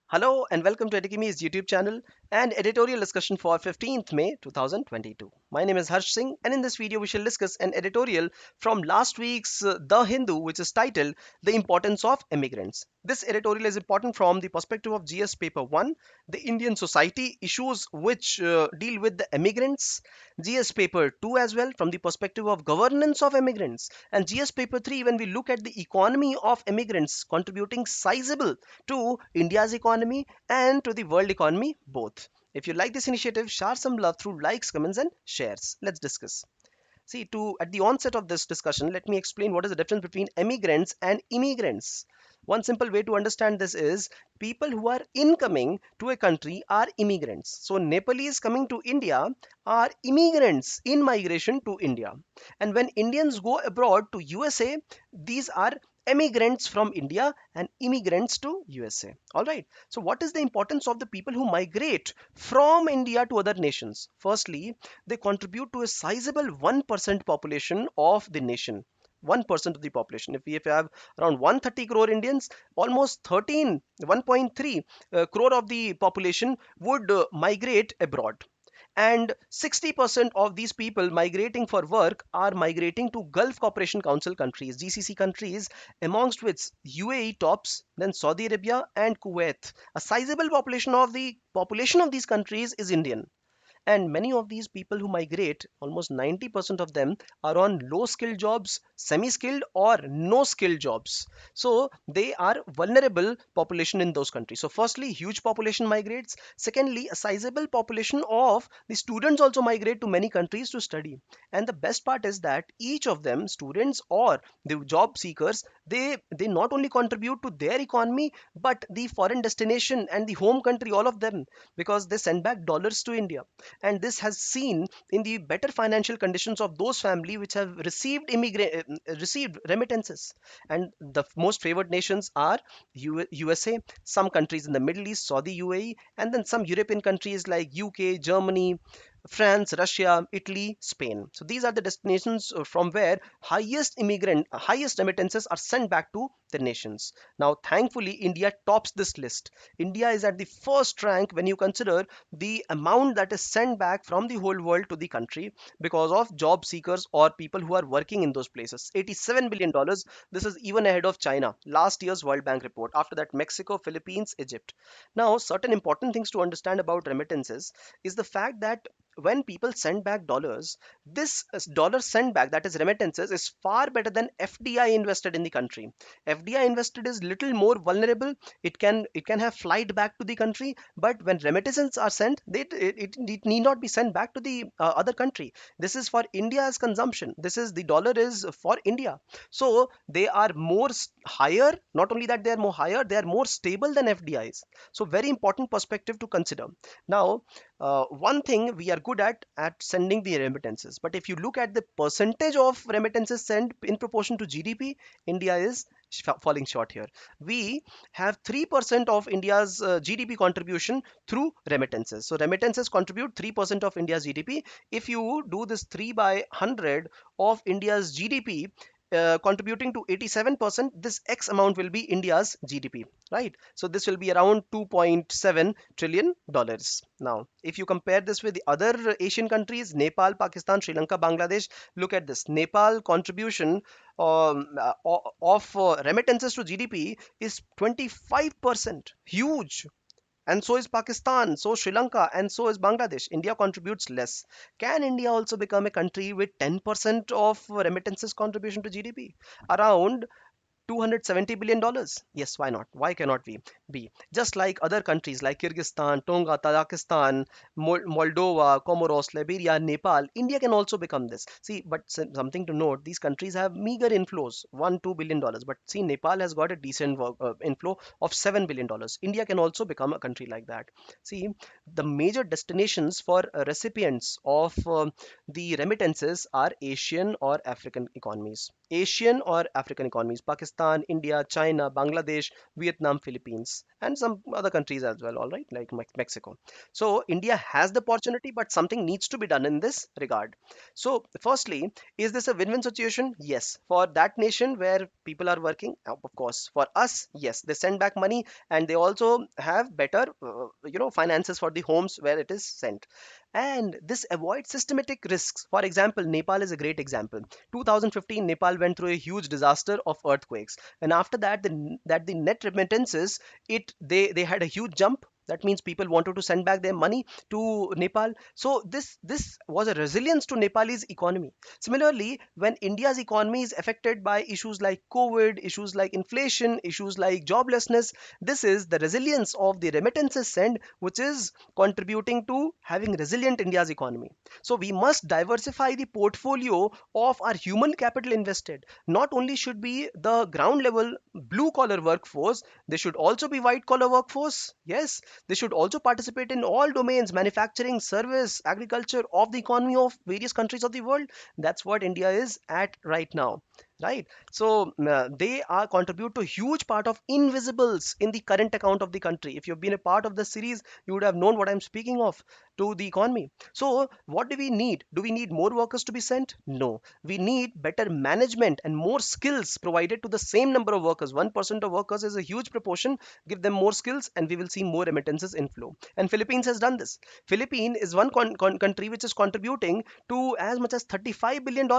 Hello and welcome to Edukemy's YouTube channel and editorial discussion for 15th May 2022. My name is Harsh Singh, and in this video we shall discuss an editorial from last week's The Hindu, which is titled The Importance of Immigrants. This editorial is important from the perspective of GS paper 1, the Indian society issues which deal with the immigrants, GS paper 2 as well from the perspective of governance of immigrants, and GS paper 3 when we look at the economy of immigrants contributing sizable to India's economy and to the world economy both. If you like this initiative, share some love through likes, comments, and shares. Let's discuss. See, to at the onset of this discussion, let me explain what is the difference between emigrants and immigrants. One simple way to understand this is people who are incoming to a country are immigrants. So Nepalese coming to India are immigrants in migration to India. And when Indians go abroad to USA, these are emigrants from India and immigrants to USA. All right. So what is the importance of the people who migrate from India to other nations? Firstly, they contribute to a sizable 1% population of the nation. 1% of the population. If you have around 130 crore Indians, almost 1.3 crore of the population would migrate abroad, and 60% of these people migrating for work are migrating to Gulf Cooperation Council countries, GCC countries, amongst which UAE tops, then Saudi Arabia and Kuwait. A sizable population of these countries is Indian, and many of these people who migrate, almost 90% of them, are on low skilled jobs, semi skilled, or no skilled jobs. So they are vulnerable population in those countries. So, firstly, huge population migrates. Secondly, a sizable population of the students also migrate to many countries to study. And the best part is that each of them, students or the job seekers, they not only contribute to their economy but the foreign destination and the home country, all of them, because they send back dollars to India, and this has seen in the better financial conditions of those family which have received remittances. And the most favored nations are USA, some countries in the Middle East, Saudi, UAE, and then some European countries like UK, Germany, France, Russia, Italy, Spain. So these are the destinations from where highest remittances are sent back to the nations. Now, thankfully, India tops this list. India is at the first rank when you consider the amount that is sent back from the whole world to the country because of job seekers or people who are working in those places. $87 billion. This is even ahead of China, last year's World Bank report. After that, Mexico, Philippines, Egypt. Now, certain important things to understand about remittances is the fact that when people send back dollars, this dollar sent back, that is remittances, is far better than FDI invested in the country. FDI invested is little more vulnerable. It can have flight back to the country, but when remittances are sent, it need not be sent back to the other country. This is for India's consumption. This is the dollar is for India. So they are higher. Not only that, they are more higher, they are more stable than FDIs. So very important perspective to consider. Now, one thing we are good at sending the remittances, but if you look at the percentage of remittances sent in proportion to GDP, India is falling short here. We have 3% of India's GDP contribution through remittances. So remittances contribute 3% of India's GDP. If you do this 3 by 100 of India's GDP, contributing to 87%, this X amount will be India's GDP, right? So this will be around $2.7 trillion. Now, if you compare this with the other Asian countries, Nepal, Pakistan, Sri Lanka, Bangladesh, look at this. Nepal contribution of remittances to GDP is 25%, huge. And so is Pakistan, so Sri Lanka, and so is Bangladesh. India contributes less. Can India also become a country with 10% of remittances contribution to GDP? Around $270 billion. Yes, why not? Why cannot we be? Just like other countries like Kyrgyzstan, Tonga, Tajikistan, Moldova, Comoros, Liberia, Nepal, India can also become this. See, but something to note, these countries have meager inflows, $1-2 billion. But see, Nepal has got a decent inflow of $7 billion. India can also become a country like that. See, the major destinations for recipients of the remittances are Asian or African economies. Pakistan Pakistan, India, China, Bangladesh, Vietnam, Philippines, and some other countries as well, all right, like Mexico. So India has the opportunity, but something needs to be done in this regard. So firstly, is this a win-win situation? Yes. For that nation where people are working, of course. For us, yes, they send back money, and they also have better finances for the homes where it is sent. And this avoids systematic risks. For example, Nepal is a great example. 2015, Nepal went through a huge disaster of earthquakes, and after that, the net remittances, they had a huge jump. That means people wanted to send back their money to Nepal. So this was a resilience to Nepalese economy. Similarly, when India's economy is affected by issues like COVID, issues like inflation, issues like joblessness, this is the resilience of the remittances sent, which is contributing to having resilient India's economy. So we must diversify the portfolio of our human capital invested. Not only should be the ground level blue collar workforce, they should also be white collar workforce. Yes, they should also participate in all domains, manufacturing, service, agriculture of the economy of various countries of the world. That's what India is at right now. Right. So they are contribute to huge part of invisibles in the current account of the country. If you've been a part of the series, you would have known what I'm speaking of to the economy. So what do we need? Do we need more workers to be sent? No. We need better management and more skills provided to the same number of workers. 1% of workers is a huge proportion. Give them more skills and we will see more remittances inflow. And Philippines has done this. Philippines is one country which is contributing to as much as $35 billion,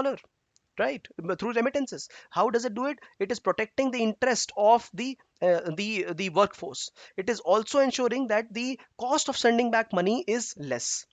right, through remittances. How does it do it? It is protecting the interest of the workforce. It is also ensuring that the cost of sending back money is less.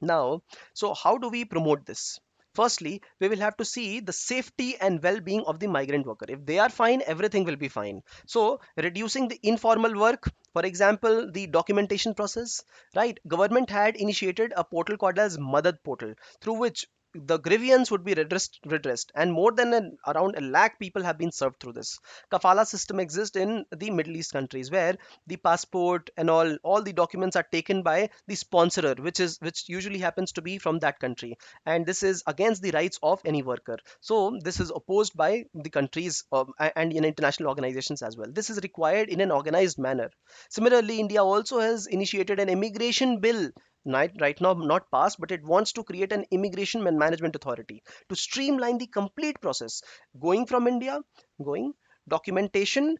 Now, so how do we promote this? Firstly, we will have to see the safety and well-being of the migrant worker. If they are fine, everything will be fine. So reducing the informal work, for example, the documentation process, right? Government had initiated a portal called as Madad portal, through which the grievance would be redressed, and more than around a lakh people have been served through this. Kafala system exists in the Middle East countries, where the passport and all the documents are taken by the sponsorer, which usually happens to be from that country, and this is against the rights of any worker. So this is opposed by the countries, and in international organizations as well. This is required in an organized manner. Similarly, India also has initiated an immigration bill. Right now not passed, but it wants to create an immigration management authority to streamline the complete process, going from India, going documentation,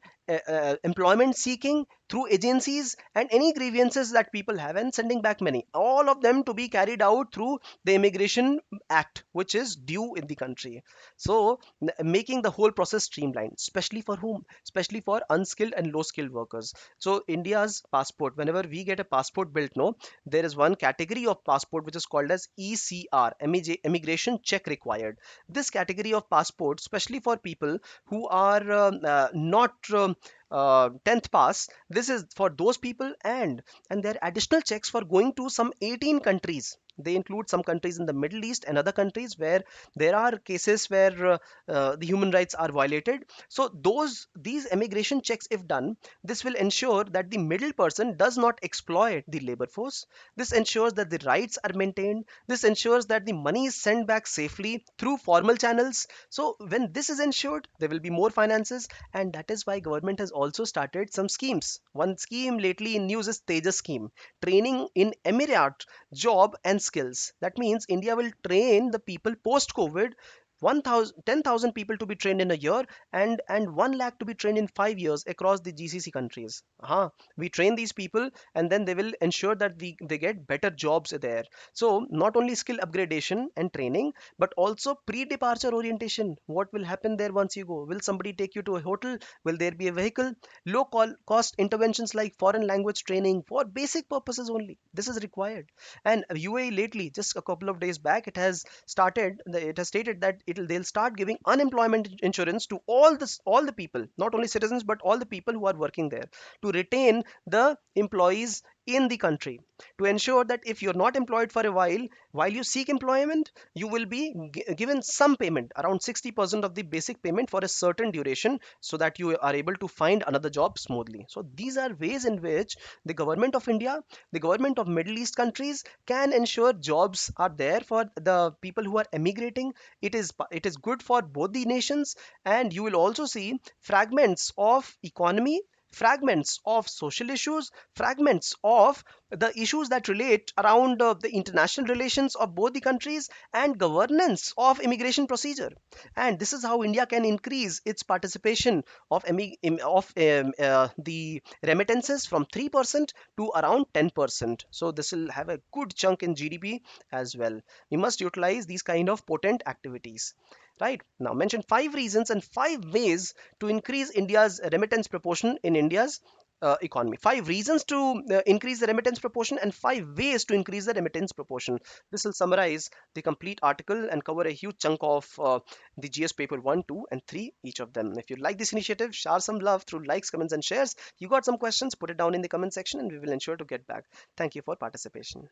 employment seeking through agencies, and any grievances that people have, and sending back money, all of them to be carried out through the immigration act, which is due in the country. So making the whole process streamlined, especially for whom? Especially for unskilled and low skilled workers. So India's passport, whenever we get a passport built, no, there is one category of passport which is called as ECR, immigration check required. This category of passport, especially for people who are not 10th pass, this is for those people. And there are additional checks for going to some 18 countries. They include some countries in the Middle East and other countries where there are cases where the human rights are violated. So these immigration checks, if done, this will ensure that the middle person does not exploit the labor force. This ensures that the rights are maintained. This ensures that the money is sent back safely through formal channels. So when this is ensured, there will be more finances, and that is why government has also started some schemes. One scheme lately in news is Tejas scheme, training in Emirat, job and skills. That means India will train the people post COVID. 10,000 people to be trained in a year, and 1 lakh to be trained in 5 years across the GCC countries. We train these people, and then they will ensure that they get better jobs there. So not only skill upgradation and training, but also pre-departure orientation. What will happen there once you go? Will somebody take you to a hotel? Will there be a vehicle? Low cost interventions like foreign language training for basic purposes only. This is required. And UAE lately, just a couple of days back, it has stated that they'll start giving unemployment insurance to all the people, not only citizens but all the people who are working there, to retain the employees in the country, to ensure that if you're not employed for a while you seek employment, you will be given some payment, around 60% of the basic payment for a certain duration, so that you are able to find another job smoothly. So these are ways in which the government of India, the government of Middle East countries can ensure jobs are there for the people who are emigrating. It is good for both the nations, and you will also see fragments of economy, fragments of social issues, fragments of the issues that relate around the international relations of both the countries and governance of immigration procedure. And this is how India can increase its participation of the remittances from 3% to around 10%. So this will have a good chunk in GDP as well. We must utilize these kind of potent activities. Right, now mention five reasons and five ways to increase India's remittance proportion in India's economy. Five reasons to increase the remittance proportion and five ways to increase the remittance proportion. This will summarize the complete article and cover a huge chunk of the GS paper 1, 2, and 3, each of them. If you like this initiative, share some love through likes, comments, and shares. You got some questions, put it down in the comment section and we will ensure to get back. Thank you for participation.